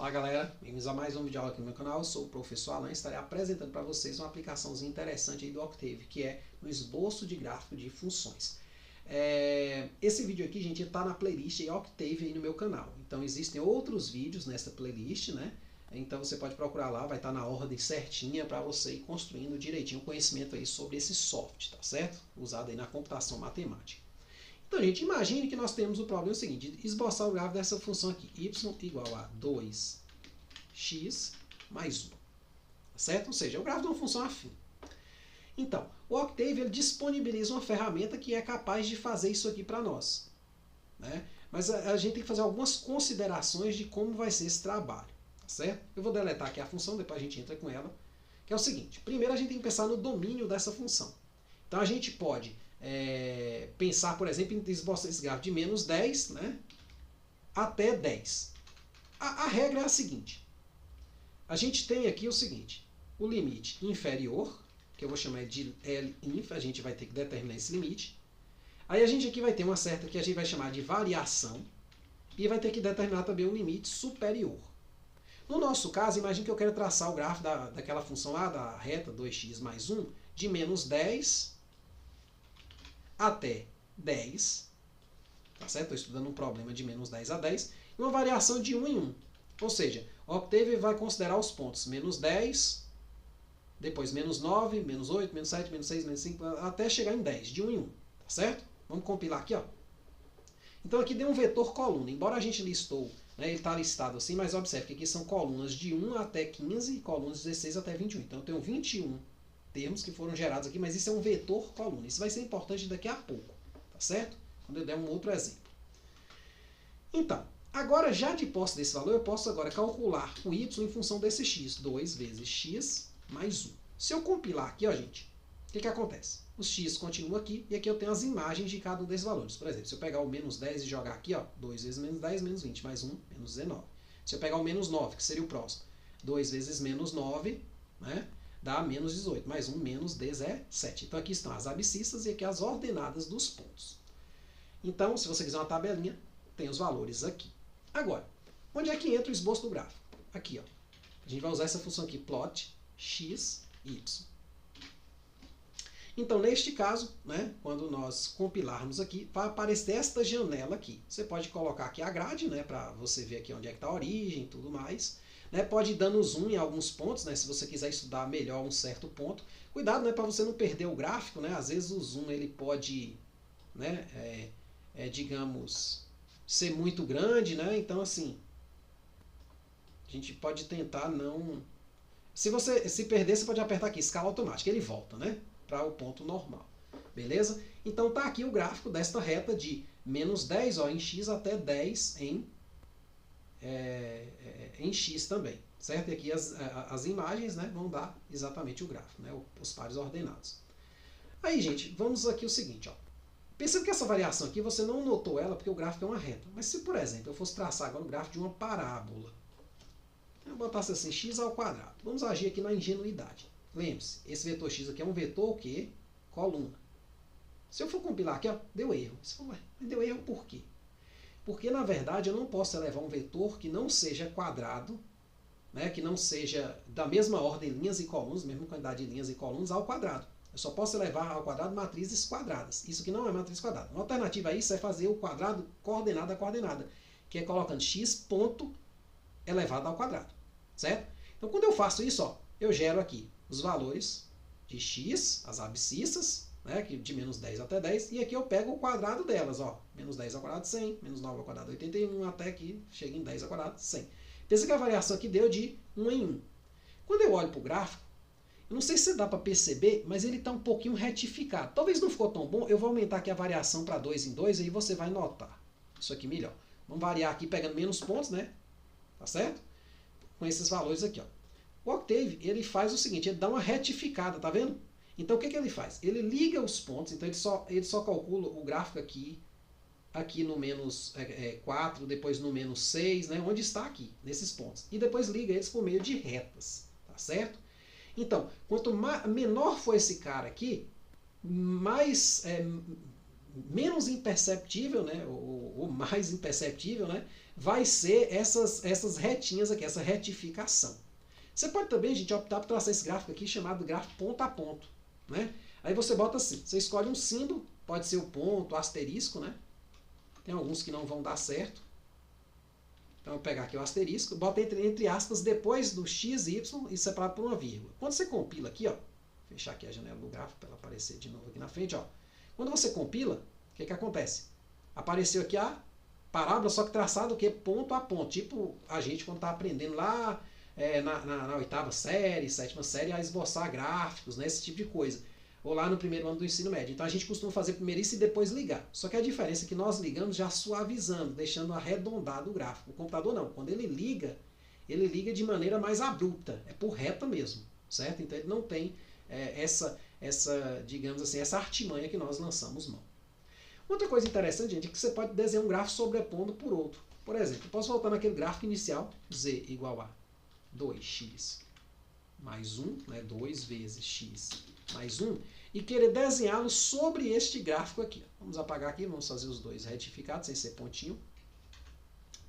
Fala galera, bem-vindos a mais um vídeo aqui no meu canal. Eu sou o professor Alan e estarei apresentando para vocês uma aplicaçãozinha interessante aí do Octave, que é no esboço de gráfico de funções. Esse vídeo aqui, gente, está na playlist Octave aí no meu canal. Então existem outros vídeos nessa playlist, né? Então você pode procurar lá, vai estar na ordem certinha para você ir construindo direitinho o conhecimento aí sobre esse software, tá certo? Usado aí na computação matemática. Então, gente, imagine que nós temos o problema seguinte, de esboçar o gráfico dessa função aqui, y igual a 2x mais 1, certo? Ou seja, é o gráfico de uma função afim. Então, o Octave ele disponibiliza uma ferramenta que é capaz de fazer isso aqui para nós, né? Mas a gente tem que fazer algumas considerações de como vai ser esse trabalho, tá certo? Eu vou deletar aqui a função, depois a gente entra com ela, que é o seguinte, primeiro a gente tem que pensar no domínio dessa função. Então a gente pode pensar, por exemplo, em esboçar esse gráfico de menos 10, né, até 10. A regra é a seguinte. A gente tem aqui o seguinte. O limite inferior, que eu vou chamar de Linf, a gente vai ter que determinar esse limite. Aí a gente aqui vai ter uma certa que a gente vai chamar de variação. E vai ter que determinar também um limite superior. No nosso caso, imagine que eu quero traçar o gráfico daquela função lá, da reta 2x mais 1, de menos 10 até 10, tá certo? Estou estudando um problema de menos 10 a 10, e uma variação de 1 em 1. Ou seja, o Octave vai considerar os pontos menos 10, depois menos 9, menos 8, menos 7, menos 6, menos 5, até chegar em 10, de 1 em 1, tá certo? Vamos compilar aqui, ó. Então aqui deu um vetor coluna, embora a gente listou, né, ele está listado assim, mas observe que aqui são colunas de 1 até 15 e colunas de 16 até 21. Então eu tenho 21 termos que foram gerados aqui, mas isso é um vetor coluna. Isso vai ser importante daqui a pouco, tá certo? Quando eu der um outro exemplo. Então, agora já de posse desse valor, eu posso agora calcular o y em função desse x. 2 vezes x mais 1. Se eu compilar aqui, ó, gente, o que acontece? Os x continuam aqui e aqui eu tenho as imagens de cada um desses valores. Por exemplo, se eu pegar o menos 10 e jogar aqui, ó, 2 vezes menos 10, menos 20, mais 1, menos 19. Se eu pegar o menos 9, que seria o próximo, 2 vezes menos 9, né? Dá menos 18, mais 1, menos 17. Então aqui estão as abscissas e aqui as ordenadas dos pontos. Então, se você quiser uma tabelinha, tem os valores aqui. Agora, onde é que entra o esboço do gráfico? Aqui, ó. A gente vai usar essa função aqui, plot x, y. Então, neste caso, né, quando nós compilarmos aqui, vai aparecer esta janela aqui. Você pode colocar aqui a grade, né, para você ver aqui onde é que está a origem e tudo mais. Né, pode ir dando zoom em alguns pontos, né, se você quiser estudar melhor um certo ponto. Cuidado, né, para você não perder o gráfico, né, às vezes o zoom ele pode, né, digamos, ser muito grande, né, então assim, a gente pode tentar não... Se você se perder, você pode apertar aqui, escala automática, ele volta, né, para o ponto normal. Beleza? Então tá aqui o gráfico desta reta de menos 10 ó, em x até 10 em x também, certo? E aqui as imagens, né, vão dar exatamente o gráfico, né, os pares ordenados. Aí, gente, vamos aqui o seguinte, ó. Perceba que essa variação aqui você não notou ela porque o gráfico é uma reta. Mas se, por exemplo, eu fosse traçar agora o gráfico de uma parábola, eu botasse assim, x ao quadrado. Vamos agir aqui na ingenuidade. Lembre-se, esse vetor x aqui é um vetor o quê? Coluna. Se eu for compilar aqui, ó, deu erro. Você fala, mas deu erro por quê? Porque, na verdade, eu não posso elevar um vetor que não seja quadrado, né, que não seja da mesma ordem linhas e colunas, mesma quantidade de linhas e colunas, ao quadrado. Eu só posso elevar ao quadrado matrizes quadradas. Isso aqui não é matriz quadrada. Uma alternativa a isso é fazer o quadrado coordenada a coordenada, que é colocando x ponto elevado ao quadrado. Certo? Então, quando eu faço isso, ó, eu gero aqui os valores de x, as abscissas, né, de menos 10 até 10, e aqui eu pego o quadrado delas, ó, menos 10 ao quadrado 100, menos 9 ao quadrado 81, até que chega em 10 ao quadrado 100. Pensa que a variação aqui deu de 1 em 1. Quando eu olho para o gráfico, eu não sei se dá para perceber, mas ele está um pouquinho retificado. Talvez não ficou tão bom, eu vou aumentar aqui a variação para 2 em 2, aí você vai notar isso aqui melhor. Vamos variar aqui pegando menos pontos, né? Tá certo? Com esses valores aqui, ó. O Octave, ele faz o seguinte, ele dá uma retificada, tá vendo? Então, o que ele faz? Ele liga os pontos, então ele só calcula o gráfico aqui no menos 4, depois no menos 6, né, onde está aqui, nesses pontos. E depois liga eles por meio de retas, tá certo? Então, quanto menor for esse cara aqui, menos imperceptível, né, ou mais imperceptível, né, vai ser essas retinhas aqui, essa retificação. Você pode também, gente, optar por traçar esse gráfico aqui chamado gráfico ponto a ponto, né? Aí você bota assim, você escolhe um símbolo, pode ser o ponto, o asterisco, né? Tem alguns que não vão dar certo. Então eu vou pegar aqui o asterisco, bota entre aspas depois do x, y e separado por uma vírgula. Quando você compila aqui, ó, fechar aqui a janela do gráfico para ela aparecer de novo aqui na frente, ó. Quando você compila, o que acontece? Apareceu aqui a parábola, só que traçado o quê? Ponto a ponto. Tipo a gente quando está aprendendo lá na oitava série, sétima série, a esboçar gráficos, né, esse tipo de coisa. Ou lá no primeiro ano do ensino médio. Então a gente costuma fazer primeiro isso e depois ligar. Só que a diferença é que nós ligamos já suavizando, deixando arredondado o gráfico. O computador não. Quando ele liga de maneira mais abrupta. É por reta mesmo, certo? Então ele não tem digamos assim, essa artimanha que nós lançamos mão. Outra coisa interessante, gente, é que você pode desenhar um gráfico sobrepondo por outro. Por exemplo, eu posso voltar naquele gráfico inicial, z igual a 2x mais 1, né, 2 vezes x mais 1, e querer desenhá-lo sobre este gráfico aqui. Vamos apagar aqui, vamos fazer os dois retificados, sem ser pontinho.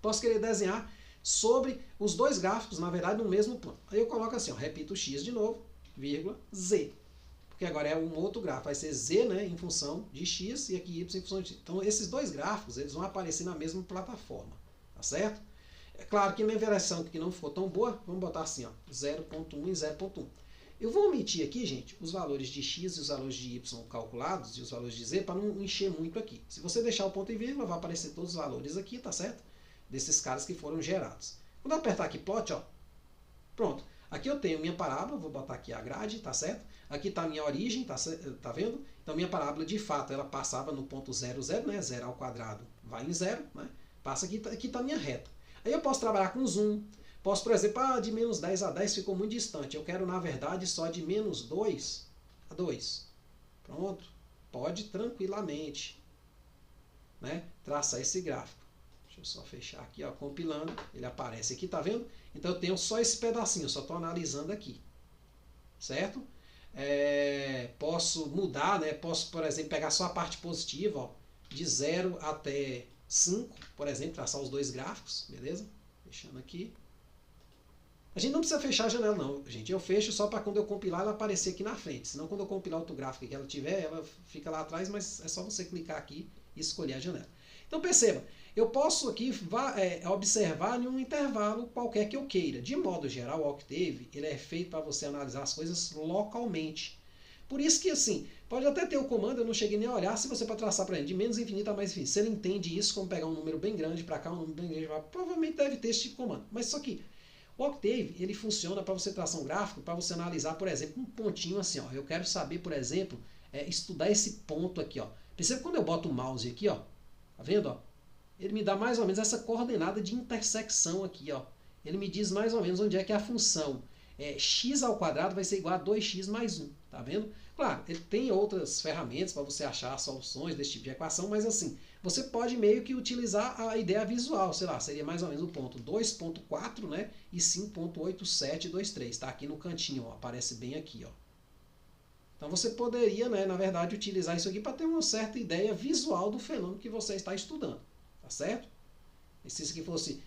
Posso querer desenhar sobre os dois gráficos, na verdade, no mesmo plano. Aí eu coloco assim, ó, repito x de novo, vírgula, z. Porque agora é um outro gráfico, vai ser z, né, em função de x e aqui y em função de x. Então esses dois gráficos eles vão aparecer na mesma plataforma, tá certo? É claro que minha versão que não ficou tão boa, vamos botar assim, ó, 0.1 e 0.1. Eu vou omitir aqui, gente, os valores de x e os valores de y calculados e os valores de z para não encher muito aqui. Se você deixar o ponto e vírgula, vai aparecer todos os valores aqui, tá certo? Desses caras que foram gerados. Quando eu apertar aqui plot, ó, pronto. Aqui eu tenho minha parábola, vou botar aqui a grade, tá certo? Aqui está a minha origem, tá vendo? Então minha parábola, de fato, ela passava no ponto 0, 0, né? 0 ao quadrado vai em 0, né? Passa aqui está a minha reta. Aí eu posso trabalhar com zoom. Posso, por exemplo, de menos 10 a 10 ficou muito distante. Eu quero, na verdade, só de menos 2 a 2. Pronto. Pode tranquilamente, né, traçar esse gráfico. Deixa eu só fechar aqui, ó, compilando. Ele aparece aqui, tá vendo? Então eu tenho só esse pedacinho, só estou analisando aqui. Certo? Posso mudar, né? Posso, por exemplo, pegar só a parte positiva, ó, de 0 até 5, por exemplo, traçar os dois gráficos, beleza? Fechando aqui. A gente não precisa fechar a janela não, gente. Eu fecho só para quando eu compilar ela aparecer aqui na frente. Senão quando eu compilar outro gráfico que ela tiver, ela fica lá atrás, mas é só você clicar aqui e escolher a janela. Então perceba, eu posso aqui observar em um intervalo qualquer que eu queira. De modo geral, o Octave ele é feito para você analisar as coisas localmente. Por isso que, assim, pode até ter o comando, eu não cheguei nem a olhar, se você para traçar para ele de menos infinito a mais infinito. Se ele entende isso, como pegar um número bem grande para cá, um número bem grande para cá, provavelmente deve ter esse tipo de comando. Mas só que o Octave, ele funciona para você traçar um gráfico, para você analisar, por exemplo, um pontinho assim, ó. Eu quero saber, por exemplo, estudar esse ponto aqui, ó. Percebe quando eu boto o mouse aqui, ó, tá vendo, ó? Ele me dá mais ou menos essa coordenada de intersecção aqui, ó. Ele me diz mais ou menos onde é que é a função x ao quadrado vai ser igual a 2x mais 1, tá vendo? Claro, ele tem outras ferramentas para você achar soluções desse tipo de equação, mas assim, você pode meio que utilizar a ideia visual, sei lá, seria mais ou menos o ponto 2.4, né, e 5.8723, tá aqui no cantinho, ó, aparece bem aqui, ó. Então você poderia, né, na verdade, utilizar isso aqui para ter uma certa ideia visual do fenômeno que você está estudando, tá certo? E se isso aqui fosse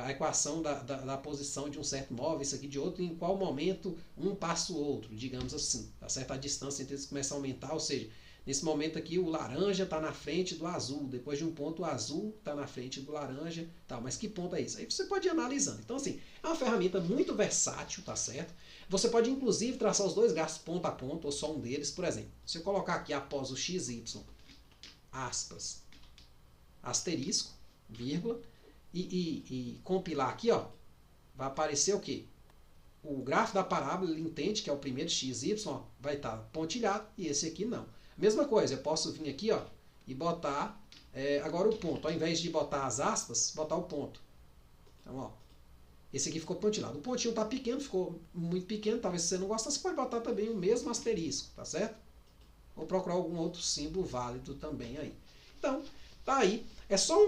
a equação da posição de um certo móvel, isso aqui de outro, em qual momento um passa o outro, digamos assim, tá certo? A distância entre eles começa a aumentar, ou seja, nesse momento aqui o laranja está na frente do azul, depois de um ponto o azul está na frente do laranja, tá? Mas que ponto é isso? Aí você pode ir analisando. Então assim, é uma ferramenta muito versátil, tá certo? Você pode inclusive traçar os dois gráficos ponto a ponto, ou só um deles, por exemplo. Se eu colocar aqui após o xy, aspas, asterisco, vírgula, e compilar aqui, ó, vai aparecer o quê? O gráfico da parábola, ele entende que é o primeiro xy, ó, vai estar pontilhado, e esse aqui não. Mesma coisa, eu posso vir aqui, ó, e botar agora o ponto. Ao invés de botar as aspas, botar o ponto. Então, ó, esse aqui ficou pontilhado. O pontinho está pequeno, ficou muito pequeno, talvez se você não gostar, você pode botar também o mesmo asterisco, tá certo? Ou procurar algum outro símbolo válido também aí. Então, tá aí. É só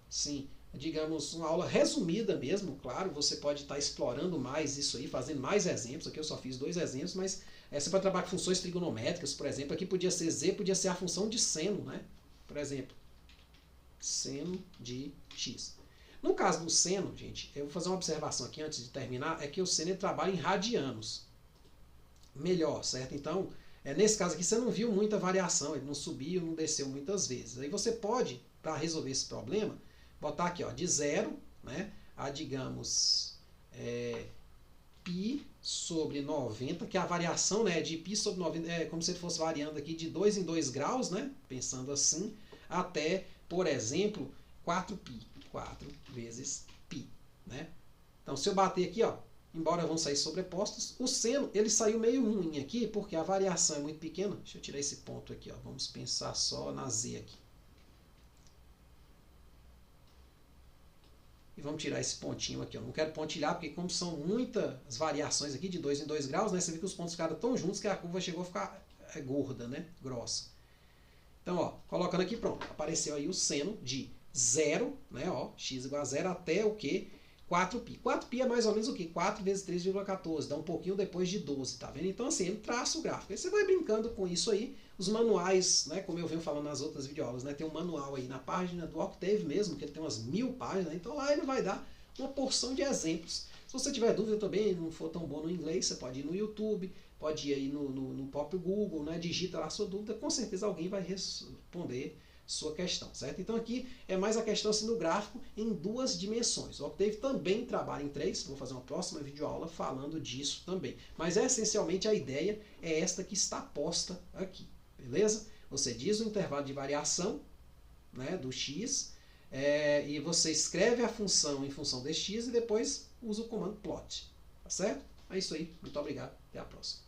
assim, digamos, uma aula resumida mesmo, claro, você pode estar explorando mais isso aí, fazendo mais exemplos, aqui eu só fiz 2 exemplos, mas você pode trabalhar com funções trigonométricas, por exemplo, aqui podia ser z, podia ser a função de seno, né? Por exemplo, seno de x. No caso do seno, gente, eu vou fazer uma observação aqui antes de terminar, é que o seno ele trabalha em radianos. Melhor, certo? Então, nesse caso aqui você não viu muita variação, ele não subiu, não desceu muitas vezes. Aí você pode, para resolver esse problema, botar aqui ó, de 0, né, a, digamos, π sobre 90, que a variação, né, de π sobre 90 é como se ele fosse variando aqui de 2 em 2 graus, né, pensando assim, até, por exemplo, 4π, 4 vezes π, né? Então, se eu bater aqui, ó, embora vão sair sobrepostos, o seno ele saiu meio ruim aqui, porque a variação é muito pequena. Deixa eu tirar esse ponto aqui, ó, vamos pensar só na z aqui. E vamos tirar esse pontinho aqui. Eu não quero pontilhar, porque como são muitas variações aqui, de 2 em 2 graus, né, você vê que os pontos ficaram tão juntos que a curva chegou a ficar gorda, né, grossa. Então, ó, colocando aqui, pronto. Apareceu aí o seno de 0, né, ó, x igual a 0 até o quê? 4π. 4π é mais ou menos o quê? 4 vezes 3,14. Dá um pouquinho depois de 12, tá vendo? Então, assim, ele traça o gráfico. Aí você vai brincando com isso aí. Os manuais, né, como eu venho falando nas outras videoaulas, né, tem um manual aí na página do Octave mesmo, que ele tem umas 1000 páginas, né, então lá ele vai dar uma porção de exemplos. Se você tiver dúvida também, não for tão bom no inglês, você pode ir no YouTube, pode ir aí no próprio Google, né, digita lá a sua dúvida, com certeza alguém vai responder sua questão, certo? Então aqui é mais a questão assim do gráfico em 2 dimensões. O Octave também trabalha em 3, vou fazer uma próxima videoaula falando disso também. Mas essencialmente a ideia é esta que está posta aqui, beleza? Você diz o intervalo de variação, né, do x, e você escreve a função em função desse x e depois usa o comando plot, tá certo? É isso aí, muito obrigado, até a próxima.